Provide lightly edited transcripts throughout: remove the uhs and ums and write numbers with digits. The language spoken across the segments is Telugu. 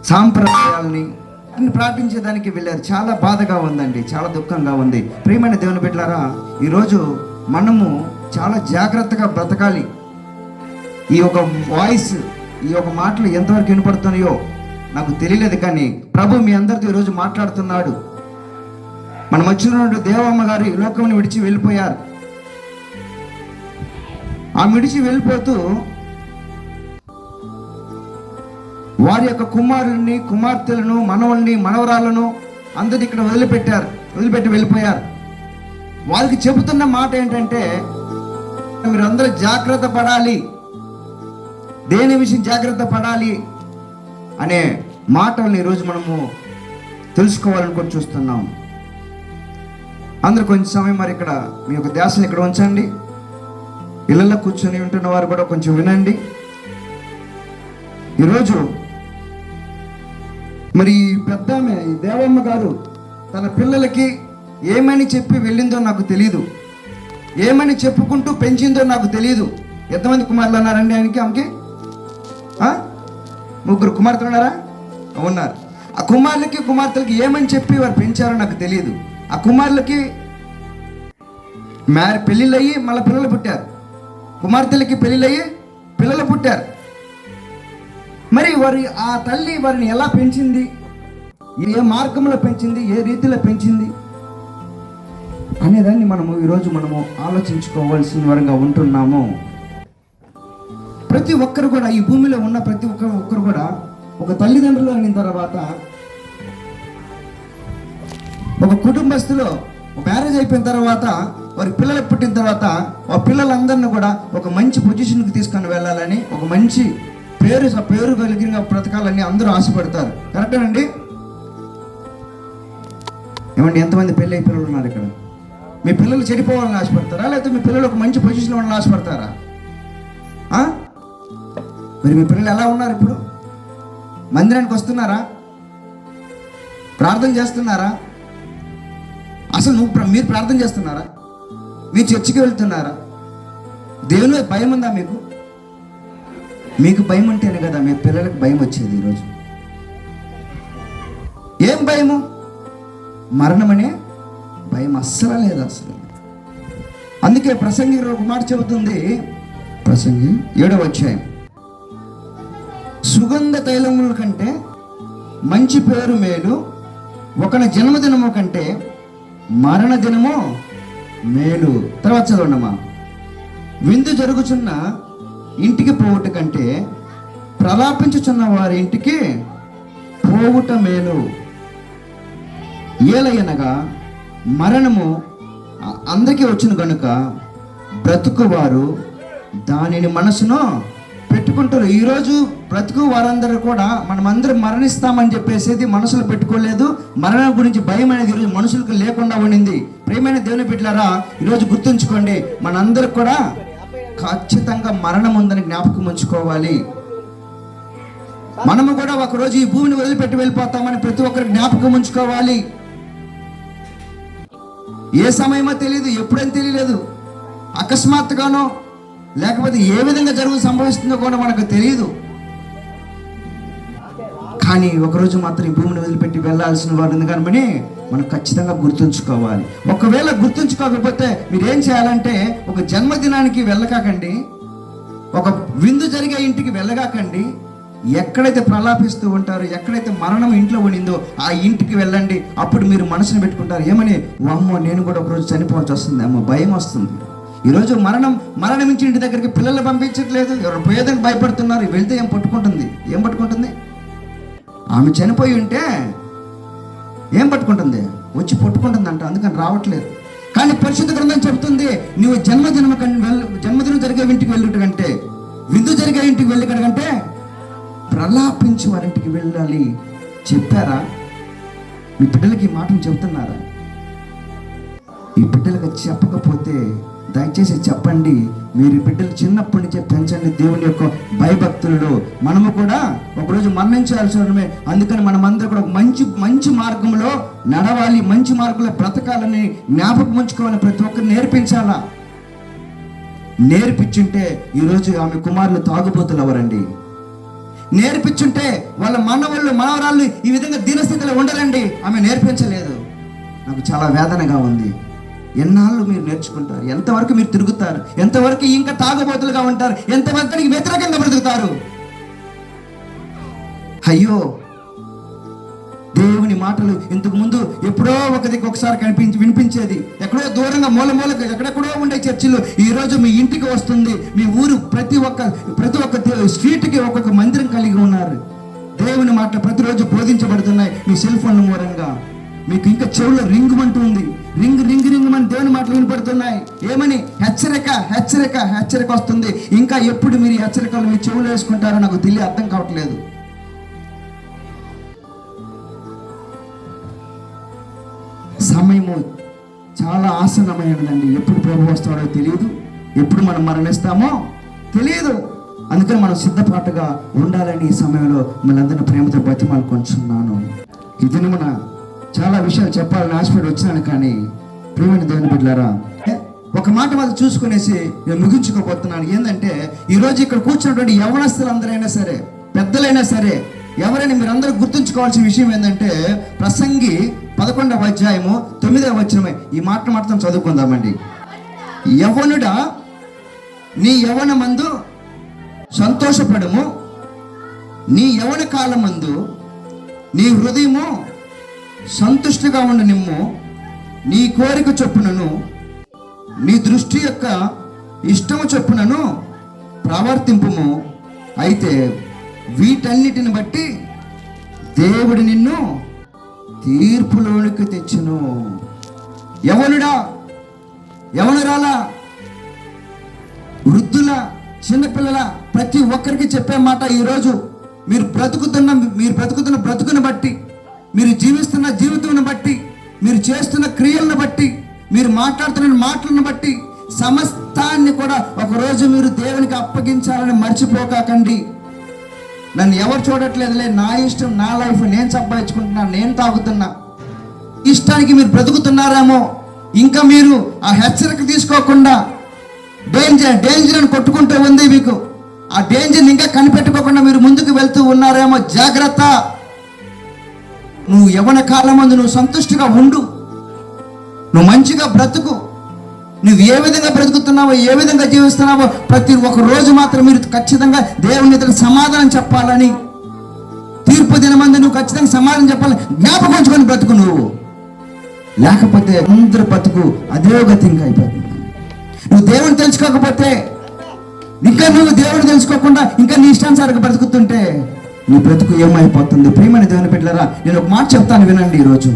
సాంప్రదాయాలని ప్రార్థించేదానికి వెళ్ళారు. చాలా బాధగా ఉందండి, చాలా దుఃఖంగా ఉంది. ప్రియమైన దేవుని బిడ్డలారా, ఈరోజు మనము చాలా జాగ్రత్తగా బ్రతకాలి. ఈ యొక్క వాయిస్, ఈ యొక్క మాటలు ఎంతవరకు వినపడుతున్నాయో నాకు తెలియలేదు, కానీ ప్రభు మీ అందరితో ఈరోజు మాట్లాడుతున్నాడు. మనం వచ్చిన దేవమ్మ గారు ఈ లోకముని విడిచి వెళ్ళిపోయారు. ఆ విడిచి వెళ్ళిపోతూ వారి యొక్క కుమారుల్ని, కుమార్తెలను, మనవల్ని, మనవరాలను అందరిని ఇక్కడ వదిలిపెట్టి వెళ్ళిపోయారు. వాళ్ళకి చెబుతున్న మాట ఏంటంటే, మీరు అందరూ జాగ్రత్త పడాలి, దేని విషయం జాగ్రత్త పడాలి అనే మాటల్ని ఈరోజు మనము తెలుసుకోవాలనుకొని చూస్తున్నాం. అందరూ కొంచెం సమయం మరి ఇక్కడ మీ యొక్క ధ్యాసను ఇక్కడ ఉంచండి. ఇళ్ళల్లో కూర్చొని ఉంటున్న వారు కూడా కొంచెం వినండి. ఈరోజు మరి పెద్ద ఈ దేవమ్మ గారు తన పిల్లలకి ఏమని చెప్పి వెళ్ళిందో నాకు తెలియదు, ఏమని చెప్పుకుంటూ పెంచిందో నాకు తెలియదు. ఎంతమంది కుమారులు అన్నారండి ఆయనకి? ఆమెకి 3 కుమార్తెలు ఉన్నారా? ఉన్నారు. ఆ కుమారులకి, కుమార్తెలకి ఏమని చెప్పి వారు పెంచారో నాకు తెలియదు. ఆ కుమారులకి పెళ్ళిళ్ళయ్యి మళ్ళీ పిల్లలు పుట్టారు, కుమార్తెలకి పెళ్ళిళ్ళయ్యి పిల్లలు పుట్టారు. మరి ఆ తల్లి వారిని ఎలా పెంచింది, ఏ మార్గంలో పెంచింది, ఏ రీతిలో పెంచింది అనేదాన్ని ఈరోజు మనము ఆలోచించుకోవాల్సిన వారంగా ఉంటున్నాము. ప్రతి ఒక్కరు కూడా, ఈ భూమిలో ఉన్న ప్రతి ఒక్కరు కూడా ఒక తల్లిదండ్రులు అయిన తర్వాత, ఒక కుటుంబస్తులో మ్యారేజ్ అయిపోయిన తర్వాత, వారి పిల్లలు పుట్టిన తర్వాత ఆ పిల్లలందరినీ కూడా ఒక మంచి పొజిషన్కి తీసుకొని వెళ్ళాలని, ఒక మంచి పేరు కలిగిన బ్రతకాలని అందరూ ఆశపడతారు. కరెక్టేనండి? ఏమండి, ఎంతమంది పెళ్ళి అయ్యే పిల్లలు ఉన్నారు ఇక్కడ? మీ పిల్లలు చెడిపోవాలని ఆశపడతారా, లేకపోతే మీ పిల్లలు ఒక మంచి పొజిషన్ ఉండాలని ఆశపడతారా? మరి మీ పిల్లలు ఎలా ఉన్నారు? ఇప్పుడు మందిరానికి వస్తున్నారా? ప్రార్థన చేస్తున్నారా? అసలు మీరు ప్రార్థన చేస్తున్నారా? మీరు చర్చికి వెళ్తున్నారా? దేవుని భయం ఉందా మీకు? మీకు భయం ఉంటేనే కదా మీ పిల్లలకు భయం వచ్చేది. ఈరోజు ఏం భయము? మరణమనే భయం అస్సలు లేదు, అసలు. అందుకే ప్రసంగి ఒక మాట చెబుతుంది, ప్రసంగి 7వ అధ్యాయం, సుగంధ తైలముల కంటే మంచి పేరు మేలు, ఒకని జన్మదినము కంటే మరణ దినము మేలు. తర్వాత చదవండమ్మా. విందు జరుగుచున్న ఇంటికి పోవుట కంటే ప్రలాపించుచున్న వారి ఇంటికి పోవుట మేలు. ఏలయనగా మరణము అందరికీ వచ్చిన గనుక బ్రతుకువారు దానిని మనసును పెట్టుకుంటారు. ఈరోజు బ్రతుకు వారందరూ కూడా మనమందరం మరణిస్తామని చెప్పేసి మనసులో పెట్టుకోలేదు. మరణం గురించి భయం అనేది ఈరోజు మనుషులకు లేకుండా ఉండింది. ప్రియమైన దేవుని బిడ్డలారా, ఈరోజు గుర్తుంచుకోండి, మనందరికి కూడా ఖచ్చితంగా మరణం ఉందని జ్ఞాపకం ఉంచుకోవాలి. మనము కూడా ఒకరోజు ఈ భూమిని వదిలిపెట్టి వెళ్ళిపోతామని ప్రతి ఒక్కరు జ్ఞాపకం ఉంచుకోవాలి. ఏ సమయమో తెలియదు, ఎప్పుడని తెలియలేదు. అకస్మాత్తుగానో లేకపోతే ఏ విధంగా సంభవిస్తుందో కూడా మనకు తెలియదు. కానీ ఒకరోజు మాత్రం ఈ భూమిని వదిలిపెట్టి వెళ్ళాల్సిన వారు ఉంది కనుకని మనం ఖచ్చితంగా గుర్తుంచుకోవాలి. ఒకవేళ గుర్తుంచుకోకపోతే మీరేం చేయాలంటే, ఒక జన్మదినానికి వెళ్ళకాకండి, ఒక విందు జరిగే ఇంటికి వెళ్ళగాకండి. ఎక్కడైతే ప్రలాపిస్తూ ఉంటారో, ఎక్కడైతే మరణం ఇంట్లో ఉండిందో ఆ ఇంటికి వెళ్ళండి. అప్పుడు మీరు మనసును పెట్టుకుంటారు, ఏమని, అమ్మో నేను కూడా ఒకరోజు చనిపోవాల్సి వస్తుంది, అమ్మో భయం వస్తుంది. ఈరోజు మరణించి ఇంటి దగ్గరికి పిల్లలు పంపించట్లేదు, ఎవరు పోయేదని భయపడుతున్నారు. వెళ్తే ఏం పట్టుకుంటుంది? ఆమె చనిపోయి ఉంటే ఏం పట్టుకుంటుంది? వచ్చి పట్టుకుంటుంది అంట, అందుకని రావట్లేదు. కానీ పరిశుద్ధ గ్రంథం చెబుతుంది, నువ్వు జన్మదినం జరిగే ఇంటికి వెళ్ళుట కంటే, విందు జరిగే ఇంటికి వెళ్ళి కంటే ప్రలాపించి వారింటికి వెళ్ళాలి. చెప్పారా? మీ పిల్లలకి ఈ మాటను చెబుతున్నారా? ఈ బిడ్డలకు చెప్పకపోతే దయచేసి చెప్పండి. మీరు బిడ్డలు చిన్నప్పటి నుంచే పెంచండి దేవుని యొక్క భయభక్తులలో. మనము కూడా ఒకరోజు మరణించాల్సి ఉన్నమే. అందుకని మనమందరూ కూడా మంచి మార్గంలో నడవాలి, మంచి మార్గంలో బ్రతకాలని జ్ఞాపకం ఉంచుకోవాలని ప్రతి ఒక్కరు నేర్పించాలా. నేర్పించుంటే ఈరోజు ఆమె కుమారులు తాగుబోతులు ఎవరండి? నేర్పించుంటే వాళ్ళ మనవళ్ళు మనవరాళ్ళు ఈ విధంగా దీనస్థితిలో ఉండరండి. ఆమె నేర్పించలేదు. నాకు చాలా వేదనగా ఉంది. ఎన్నాళ్ళు మీరు నేర్చుకుంటారు? ఎంతవరకు మీరు తిరుగుతారు? ఎంతవరకు ఇంకా తాగుబోతులుగా ఉంటారు? ఎంతవరకు వ్యతిరేకంగా బ్రతుకుతారు? అయ్యో, దేవుని మాటలు ఇంతకు ముందు ఎప్పుడో ఒకసారి వినిపించేది, ఎక్కడో దూరంగా మూలకు ఎక్కడెక్కడో ఉండే చర్చిలు ఈరోజు మీ ఇంటికి వస్తుంది. మీ ఊరు ప్రతి ఒక్క స్ట్రీట్కి ఒక్కొక్క మందిరం కలిగి ఉన్నారు. దేవుని మాటలు ప్రతిరోజు బోధించబడుతున్నాయి మీ సెల్ ఫోన్ల మూలంగా. మీకు ఇంకా చెవులో రింగుమంటుంది, రింగ్ మన దేవుని మాటలు వినపడుతున్నాయి. ఏమని? హెచ్చరిక వస్తుంది. ఇంకా ఎప్పుడు మీరు హెచ్చరికలు మీ చెవులు వేసుకుంటారో నాకు అర్థం కావట్లేదు. సమయము చాలా ఆసన్నమైనదండి. ఎప్పుడు ప్రభు వస్తాడో తెలియదు, ఎప్పుడు మనం మరణిస్తామో తెలియదు. అందుకని మనం సిద్ధపాటుగా ఉండాలని ఈ సమయంలో మనందరినీ ప్రేమతో బతిమాలుకొంటున్నాను. ఈ దినమున చాలా విషయాలు చెప్పాలని ఆశపడి వచ్చినాను, కానీ ప్రియమైన దేవుని బిడ్డలారా, ఒక మాట మాత్రం చూసుకునేసి నేను ముగించుకోబోతున్నాను. ఏంటంటే ఈరోజు ఇక్కడ కూర్చున్నటువంటి యవనస్తులందరైనా సరే, పెద్దలైనా సరే, ఎవరైనా మీరందరూ గుర్తుంచుకోవాల్సిన విషయం ఏంటంటే, ప్రసంగి 11వ అధ్యాయము 9వ వచనమే ఈ మాట మాత్రం చదువుకుందామండి. యవ్వనుడా, నీ యవ్వనమందు సంతోషపడము, నీ యవ్వన కాలమందు నీ హృదయము సంతుష్టిగా ఉండు నిమ్ము, నీ కోరిక చొప్పునను నీ దృష్టి యొక్క ఇష్టము చొప్పునను ప్రవర్తింపుము. అయితే వీటన్నిటిని బట్టి దేవుడు నిన్ను తీర్పులోనికి తెచ్చును. యవనుడా, యవనురాలా, వృద్ధుల, చిన్నపిల్లల, ప్రతి ఒక్కరికి చెప్పే మాట ఈరోజు మీరు బ్రతుకుతున్న బ్రతుకును బట్టి, మీరు జీవిస్తున్న జీవితాన్ని బట్టి, మీరు చేస్తున్న క్రియలను బట్టి, మీరు మాట్లాడుతున్న మాటలను బట్టి సమస్తాన్ని కూడా ఒకరోజు మీరు దేవునికి అప్పగించాలని మర్చిపోకండి. నన్ను ఎవరు చూడట్లేదులే, నా ఇష్టం, నా లైఫ్, నేను సంపాదించుకుంటున్నా, నేను తాగుతున్నా, ఇష్టానికి మీరు బ్రతుకుతున్నారేమో. ఇంకా మీరు ఆ హెచ్చరిక తీసుకోకుండా డేంజర్ అని కొట్టుకుంటూ ఉంది మీకు. ఆ డేంజర్ని ఇంకా కనిపెట్టుకోకుండా మీరు ముందుకు వెళ్తూ ఉన్నారేమో. జాగ్రత్త. నువ్వు యవ్వన కాలం ముందు నువ్వు సంతుష్టిగా ఉండు, నువ్వు మంచిగా బ్రతుకు. నువ్వు ఏ విధంగా బ్రతుకుతున్నావో, ఏ విధంగా జీవిస్తున్నావో ప్రతి ఒక్క రోజు మాత్రం మీరు ఖచ్చితంగా దేవుని ఎదుట సమాధానం చెప్పాలని, తీర్పు దినమందు నువ్వు ఖచ్చితంగా సమాధానం చెప్పాలని జ్ఞాపకం ఉంచుకొని బ్రతుకు నువ్వు. లేకపోతే అందరి బ్రతుకు అదే గతి ఇంకా అయిపోతుంది. నువ్వు దేవుని తెలుసుకోకపోతే, ఇంకా నువ్వు దేవుని తెలుసుకోకుండా ఇంకా నీ ఇష్టానుసారంగా బ్రతుకుతుంటే నీ బ్రతుకు ఏమైపోతుంది? ప్రియమైన దేవుని బిడ్డలారా, నేను ఒక మాట చెప్తాను వినండి. ఈరోజు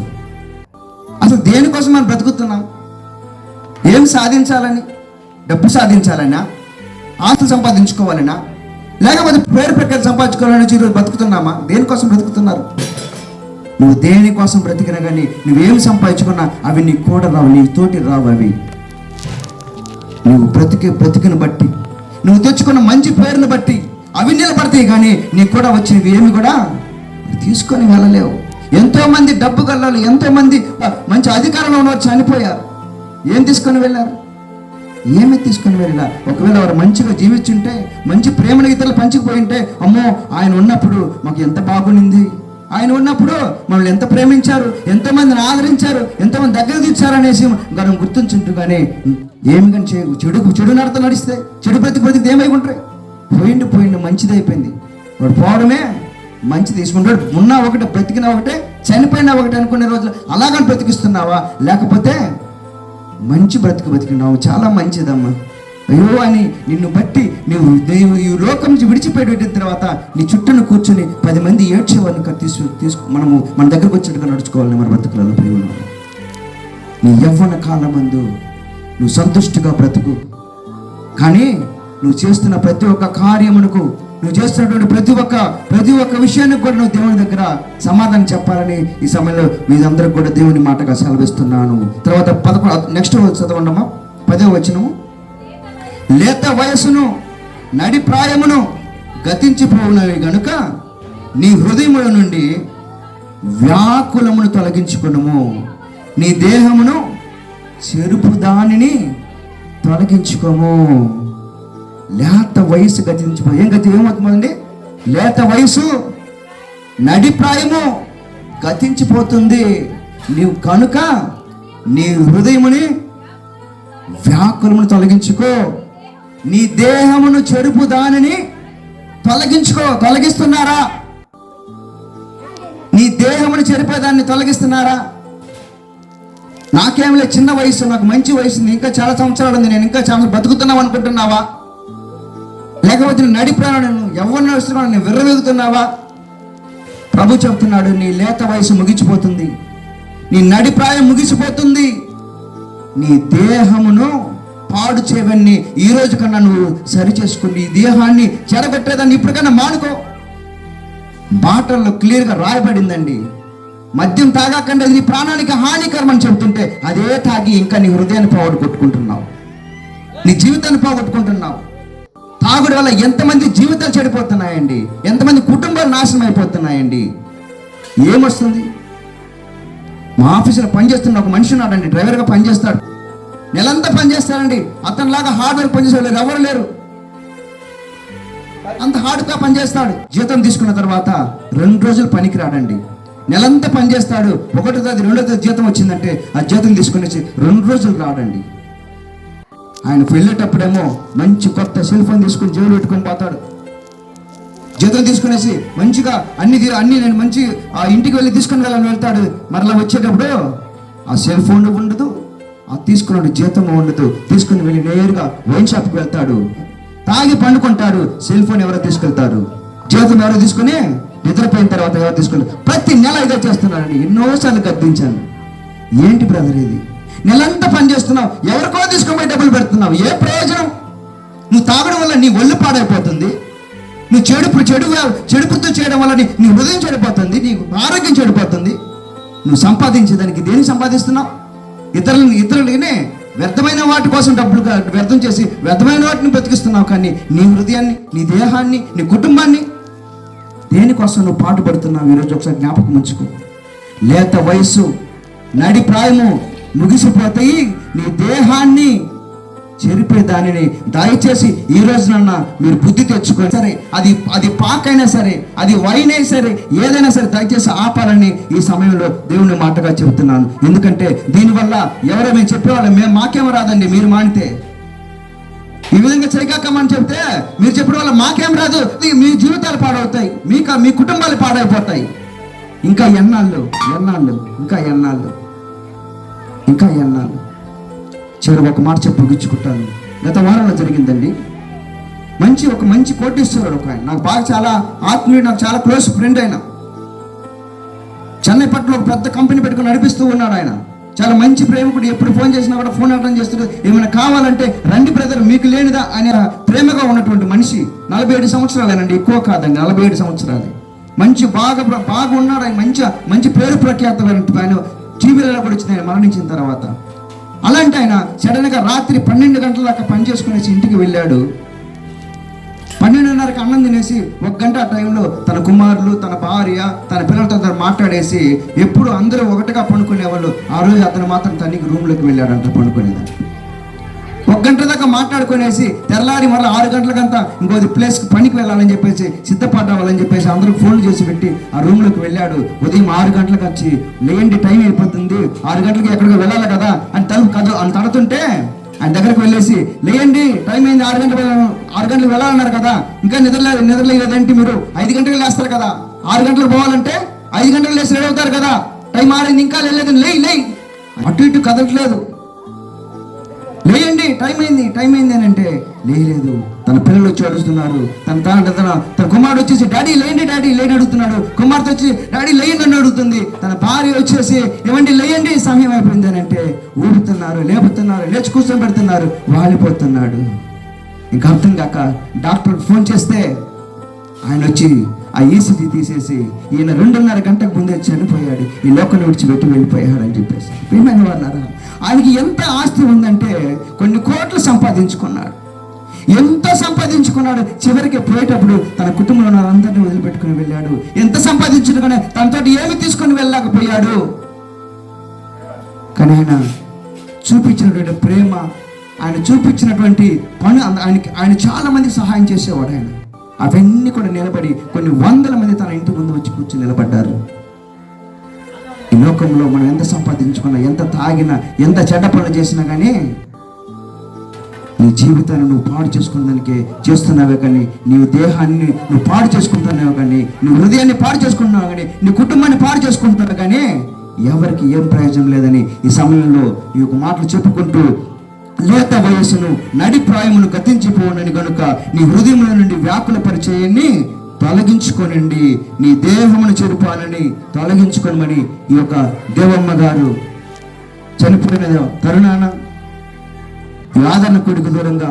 అసలు దేనికోసం మనం బ్రతుకుతున్నాం? ఏం సాధించాలని? డబ్బు సాధించాలన్నా, ఆస్తులు సంపాదించుకోవాలన్నా, లేకపోతే పేరు ప్రఖ్యాతి సంపాదించుకోవాలని ఈరోజు బ్రతుకుతున్నామా? దేనికోసం బ్రతుకుతున్నారు? నువ్వు దేనికోసం బ్రతికినా కానీ నువ్వేం సంపాదించుకున్నా అవి నీ కూడా రావు, నీ తోటి రావు. అవి నువ్వు బ్రతికిన బట్టి, నువ్వు తెచ్చుకున్న మంచి పేరును బట్టి అవి నిలబడతాయి, కానీ నీకు కూడా వచ్చినవి ఏమి కూడా తీసుకొని వెళ్ళలేవు. ఎంతోమంది డబ్బు గల్లాలు, ఎంతోమంది మంచి అధికారంలో ఉన్నవారు చనిపోయారు. ఏం తీసుకొని వెళ్ళారు? ఏమి తీసుకొని వెళ్ళినా? ఒకవేళ వారు మంచిగా జీవించుంటే, మంచి ప్రేమను ఇతరులు పంచిపోయింటే, అమ్మో ఆయన ఉన్నప్పుడు మాకు ఎంత బాగుండింది, ఆయన ఉన్నప్పుడు మనల్ని ఎంత ప్రేమించారు, ఎంతోమందిని ఆదరించారు, ఎంతోమంది దగ్గర తీర్చారు అనేసి మనం గుర్తుంచుంటూ, కానీ ఏమి కానీ చెడు నడత నడిస్తే, చెడు బ్రతికి ఏమై ఉంటాయి? పోయిండు మంచిది అయిపోయింది. వాడు పోవడమే మంచి తీసుకుంటాడు. ఉన్నా ఒకటే, బ్రతికినా ఒకటే, చనిపోయినా ఒకటే అనుకునే రోజులు అలాగని బ్రతికిస్తున్నావా? లేకపోతే మంచి బ్రతికినావు, చాలా మంచిదమ్మా, అయ్యో అని నిన్ను బట్టి నువ్వు ఈ లోకం నుంచి విడిచిపెట్టిన తర్వాత నీ చుట్టూను కూర్చొని 10 మంది ఏడ్చేవాళ్ళని తీసుకు మనము మన దగ్గరకు వచ్చినట్టుగా నడుచుకోవాలని మన బ్రతుకులలో ప్రేమ. నీ యవ్వన కాలమందు నువ్వు సంతుష్టిగా బ్రతుకు. కానీ నువ్వు చేస్తున్న ప్రతి ఒక్క కార్యమునకు, నువ్వు చేస్తున్నటువంటి ప్రతి ఒక్క విషయానికి కూడా నువ్వు దేవుని దగ్గర సమాధానం చెప్పాలని ఈ సమయంలో మీరందరికి కూడా దేవుని మాటగా సెలవిస్తున్నాను. తర్వాత 11 నెక్స్ట్ చదవండమ్మా, 10వ వచనము. లేత వయస్సును నడి ప్రాయమును గతించిపోవునవి గనుక నీ హృదయముల నుండి వ్యాకులమును తొలగించుకునుము, నీ దేహమును చెరుపు దానిని తొలగించుకోము. లేత వయస్సు గతించిపో ఏమవుతుందండి? లేత వయసు నడిప్రాయము గతించిపోతుంది. నీవు కనుక నీ హృదయముని వ్యాకులమును తొలగించుకో, నీ దేహమును చెడుపు దానిని తొలగించుకో. తొలగిస్తున్నారా? నీ దేహమును చెరిపేదాన్ని తొలగిస్తున్నారా? నాకేం లేదు, చిన్న వయసు, నాకు మంచి వయసు ఉంది, ఇంకా చాలా సంవత్సరాలు ఉంది, నేను ఇంకా చాలా బతుకుతున్నావు అనుకుంటున్నావా? లేకపోతే నేను నడిపాను, నేను ఎవరిని నడుస్తున్నాను, నేను విర్రవెగుతున్నావా? ప్రభు చెప్తున్నాడు, నీ లేత వయసు ముగిసిపోతుంది, నీ నడిప్రాయం ముగిసిపోతుంది. నీ దేహమును పాడు చేయవన్నీ ఈ రోజు కన్నా నువ్వు సరి చేసుకుని నీ దేహాన్ని చెడగొట్టేదాన్ని ఇప్పటికన్నా మానుకో. మాటల్లో క్లియర్గా రాయబడిందండి. మద్యం తాగాకంటే అది నీ ప్రాణానికి హానికరం అని చెబుతుంటే అదే తాగి ఇంకా నీ హృదయాన్ని పోగొట్టుకుంటున్నావు, నీ జీవితాన్ని పోగొట్టుకుంటున్నావు. తాగుడు వల్ల ఎంతమంది జీవితాలు చెడిపోతున్నాయండి, ఎంతమంది కుటుంబాలు నాశనం అయిపోతున్నాయండి. ఏమొస్తుంది? మా ఆఫీసులో పనిచేస్తున్న ఒక మనిషి ఉన్నాడండి, డ్రైవర్గా పనిచేస్తాడు, నెలంతా పనిచేస్తాడండి. అతనిలాగా హార్డ్ వర్క్ పనిచేసేవాళ్ళు ఎవరు లేరు, అంత హార్డ్గా పనిచేస్తాడు. జీతం తీసుకున్న తర్వాత 2 రోజులు పనికి రాడండి. నెలంతా పనిచేస్తాడు, 1వ తేదీ 2వ తేదీ జీతం వచ్చిందంటే ఆ జీతం తీసుకుని 2 రోజులు రాడండి. ఆయన వెళ్ళేటప్పుడేమో మంచి కొత్త సెల్ ఫోన్ తీసుకుని జేబులు పెట్టుకొని పోతాడు. జీతం తీసుకునేసి మంచిగా అన్ని నేను మంచి ఆ ఇంటికి వెళ్ళి తీసుకుని వెళ్ళాలని వెళ్తాడు. మరలా వచ్చేటప్పుడు ఆ సెల్ ఫోన్ ఉండదు, ఆ తీసుకున్నాడు జీతం ఉండదు. తీసుకుని వెళ్ళి నేరుగా వైన్ షాప్కి వెళ్తాడు, తాగి పండుకుంటాడు. సెల్ ఫోన్ ఎవరో తీసుకెళ్తారు, జీతం ఎవరో తీసుకుని నిద్రపోయిన తర్వాత ఎవరు తీసుకుని ప్రతి నెల ఇదే చేస్తున్నాడండి. ఎన్నోసార్లు గద్దించాను, ఏంటి బ్రదర్ ఇది, నెలంతా పని చేస్తున్నావు, ఎవరికో తీసుకుపోయి డబ్బులు పెడుతున్నావు, ఏ ప్రయోజనం? నువ్వు తాగడం వల్ల నీ ఒళ్ళు పాడైపోతుంది, నువ్వు చెడుపుతో చేయడం వల్ల నీ హృదయం చెడిపోతుంది, నీకు ఆరోగ్యం చెడిపోతుంది. నువ్వు సంపాదించేదానికి దేన్ని సంపాదిస్తున్నావు? ఇతరులనే వ్యర్థమైన వాటి కోసం డబ్బులు వ్యర్థం చేసి వ్యర్థమైన వాటిని బ్రతికిస్తున్నావు. కానీ నీ హృదయాన్ని, నీ దేహాన్ని, నీ కుటుంబాన్ని దేనికోసం నువ్వు పాటుపడుతున్నావు? ఈరోజు ఒకసారి జ్ఞాపకం ఉంచుకో. లేత వయస్సు నడిప్రాయము ముగిసిపోతాయి, నీ దేహాన్ని చెరిపే దానిని దయచేసి ఈ రోజునన్నా మీరు బుద్ధి తెచ్చుకొని, సరే అది పాకైనా సరే, అది వైన్ అయినా సరే, ఏదైనా సరే దయచేసి ఆపాలని ఈ సమయంలో దేవుని మాటగా చెబుతున్నాను. ఎందుకంటే దీనివల్ల ఎవరో మేము చెప్పేవాళ్ళం, మాకేమో రాదండి, మీరు మానితే ఈ విధంగా చేయకాకమని చెప్తే మీరు చెప్పడం వల్ల మాకేం రాదు, మీ జీవితాలు పాడవుతాయి, మీ కుటుంబాలు పాడైపోతాయి. ఇంకా ఎన్నాళ్ళు చివరి ఒక మాట చెప్పి ముగించుకుంటాను. గత వారంలో జరిగిందండి. ఒక మంచి కోటీశ్వరుడు ఒక ఆయన, నాకు బాగా చాలా ఆత్మీయుడు, నాకు చాలా క్లోజ్ ఫ్రెండ్. ఆయన చెన్నై పట్ల ఒక పెద్ద కంపెనీ పెట్టుకుని నడిపిస్తూ ఉన్నాడు. ఆయన చాలా మంచి ప్రేమికుడు, ఎప్పుడు ఫోన్ చేసినా కూడా ఫోన్ అటెండ్ చేస్తాడు. ఏమైనా కావాలంటే రండి బ్రదర్, మీకు లేనిదా అనే ప్రేమగా ఉన్నటువంటి మనిషి. 47 సంవత్సరాలేనండి, ఎక్కువ కాదండి, 47 సంవత్సరాలు. మంచి బాగా ఉన్నాడు ఆయన, మంచి పేరు ప్రఖ్యాతలు. ఆయన టీవీలో కూడా వచ్చింది ఆయన మరణించిన తర్వాత. అలాంటి ఆయన సడన్గా రాత్రి 12 గంటల దాకా పని చేసుకునేసి ఇంటికి వెళ్ళాడు. 12:30కి అన్నం తినేసి 1 గంట ఆ టైంలో తన కుమారులు, తన భార్య, తన పిల్లలతో మాట్లాడేసి ఎప్పుడు అందరూ ఒకటిగా పండుకునేవాళ్ళు. ఆ రోజు అతను మాత్రం తనకి రూమ్లోకి వెళ్ళాడంట పండుకునేదాన్ని. 1 గంట దాకా మాట్లాడుకునేసి తెల్లారి మళ్ళీ 6 గంటలకంతా ఇంకోది ప్లేస్కి పనికి వెళ్ళాలని చెప్పేసి సిద్ధపడ్డావాలని చెప్పేసి అందరూ ఫోన్లు చేసి పెట్టి ఆ రూమ్లోకి వెళ్ళాడు. ఉదయం 6 గంటలకు వచ్చి, లేండి టైం అయిపోతుంది, 6 గంటలకి ఎక్కడికి వెళ్ళాలి కదా అని తడుతుంటే ఆయన దగ్గరకు వెళ్ళేసి, లేండి టైం అయింది, 6 గంటలకు వెళ్ళాలన్నారు కదా, ఇంకా నిద్రలేదంటే మీరు 5 గంటలకు లేస్తారు కదా, 6 గంటలకు పోవాలంటే 5 గంటలకు లేసి రెడీ అవుతారు కదా, టైం మారింది ఇంకా లేదని లే అటు ఇటు కదలట్లేదు. లేయండి టైం అయింది అని అంటే లేదు. తన పిల్లలు వచ్చి అడుగుతున్నారు, తన కుమారుడు వచ్చేసి డాడీ లేని అడుగుతున్నాడు. కుమార్తె వచ్చి డాడీ లేయండి అని అడుగుతుంది. తన భార్య వచ్చేసి ఏమండి లేయండి సమయం అయిపోయింది అని అంటే లేపుతున్నారు, లేచి కూర్చొని పెడుతున్నారు, వాలిపోతున్నాడు. ఇంకా అర్థం కాక డాక్టర్కి ఫోన్ చేస్తే ఆయన వచ్చి ఆ ఈసీజీ తీసేసి ఈయన 2:30 గంటకు ముందే చనిపోయాడు, ఈ లోకాన్ని విడిచిపెట్టి వెళ్ళిపోయాడు అని చెప్పేసి. ఏమైనా వాళ్ళారా, ఆయనకి ఎంత ఆస్తి ఉందంటే కొన్ని కోట్లు సంపాదించుకున్నాడు, ఎంతో సంపాదించుకున్నాడు. చివరికి పోయేటప్పుడు తన కుటుంబంలో అందరినీ వదిలిపెట్టుకుని వెళ్ళాడు. ఎంత సంపాదించుకున్నా కానీ తనతో ఏమి తీసుకొని వెళ్ళలేకపోయాడు. కానీ ఆయన చూపించినటువంటి ప్రేమ, ఆయన చూపించినటువంటి పని, ఆయన చాలా మందికి సహాయం చేసేవాడు. అవన్నీ కూడా నిలబడి కొన్ని వందల మంది తన ఇంటి ముందు వచ్చి కూర్చొని నిలబడ్డారు. ఈ లోకంలో మనం ఎంత సంపాదించుకున్నా, ఎంత తాగినా, ఎంత చెడ్డ పనులు చేసినా కానీ నీ జీవితాన్ని నువ్వు పాడు చేసుకున్న దానికే చేస్తున్నావే కానీ, నీవు దేహాన్ని నువ్వు పాడు చేసుకుంటున్నావు కానీ, నీ హృదయాన్ని పాడు చేసుకుంటున్నావు కానీ, నీ కుటుంబాన్ని పాడు చేసుకుంటున్నావు కానీ ఎవరికి ఏం ప్రయోజనం లేదని ఈ సమయంలో ఈ యొక్క మాటలు చెప్పుకుంటూ, లేత వయస్సును నడి ప్రాయమును గతించిపోనని గనుక నీ హృదయంలో నుండి వ్యాకుల పరిచయాన్ని తొలగించుకోనండి, నీ దేహమును చెరుపాలని తొలగించుకోనమని ఈ యొక్క దేవమ్మ గారు చనిపోయిన తరుణాన ఈ ఆదరణ కొడుకు దూరంగా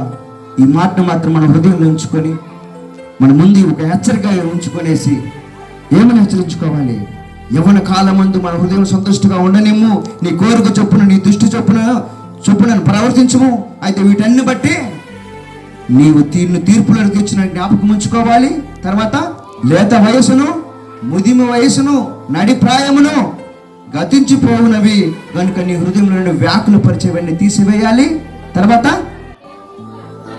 ఈ మాటను మాత్రం మన హృదయంలో ఉంచుకొని మన ముందు ఒక హెచ్చరికగా ఉంచుకొనేసి ఏమని హెచ్చరించుకోవాలి? యవ్వన కాలమందు మన హృదయం సంతుష్టిగా ఉండనిమ్ము, నీ కోరిక చొప్పున, నీ దృష్టి చొప్పున ప్రవర్తించము. అయితే వీటన్ని బట్టి నీవు తీర్పులను తెచ్చిన జ్ఞాపకం ఉంచుకోవాలి. తర్వాత లేత వయసును, ముదిమ వయసును, నడి ప్రాయమును గతించిపోవునవి కనుక నీ హృదయంలో నుండి వ్యాకుల పరిచయవన్నీ తీసివేయాలి. తర్వాత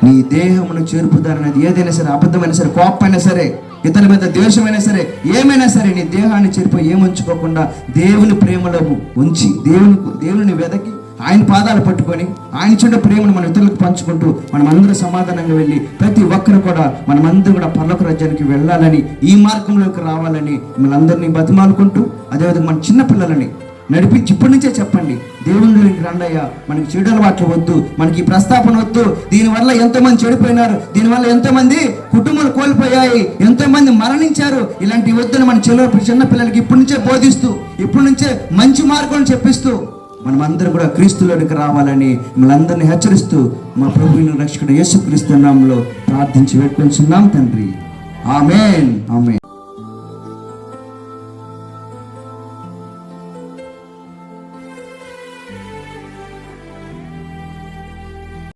నీ దేహమును చేర్పుదారనేది ఏదైనా సరే, అబద్ధమైనా సరే, కోపమైనా సరే, ఇతని మీద ద్వేషమైనా సరే, ఏమైనా సరే నీ దేహాన్ని చేరిపోయి ఏముంచుకోకుండా దేవుని ప్రేమలో ఉంచి దేవుని వెదకి ఆయన పాదాలు పట్టుకొని ఆయన చుండే ప్రేమను మన ఇతరులకు పంచుకుంటూ మనం అందరూ సమాధానంగా వెళ్ళి ప్రతి ఒక్కరు కూడా మనమందరూ కూడా పరలోక రాజ్యానికి వెళ్ళాలని, ఈ మార్గంలోకి రావాలని మిమ్మల్ని అందరినీ బతిమాలుకుంటూ, అదేవిధంగా మన చిన్న పిల్లలని నడిపించి ఇప్పటి నుంచే చెప్పండి, దేవునికి రండయ్యా, మనకి చెడు అలవాట్లు వద్దు, మనకి ఈ ప్రస్తాపన వద్దు, దీనివల్ల ఎంతోమంది చెడిపోయినారు, దీనివల్ల ఎంతోమంది కుటుంబాలు కోల్పోయాయి, ఎంతోమంది మరణించారు, ఇలాంటి వద్దని మన చిన్న పిల్లలకి ఇప్పటి నుంచే బోధిస్తూ, ఇప్పటి నుంచే మంచి మార్గం చెప్పిస్తూ మనమందరం కూడా క్రీస్తులోనికి రావాలని మిమ్మల్ని అందరినీ హెచ్చరిస్తూ మా ప్రభువుని రక్షకుడు యేసుక్రీస్తు నామములో ప్రార్థించి వేడుకొంచున్నాం తండ్రి. ఆమేన్, ఆమేన్.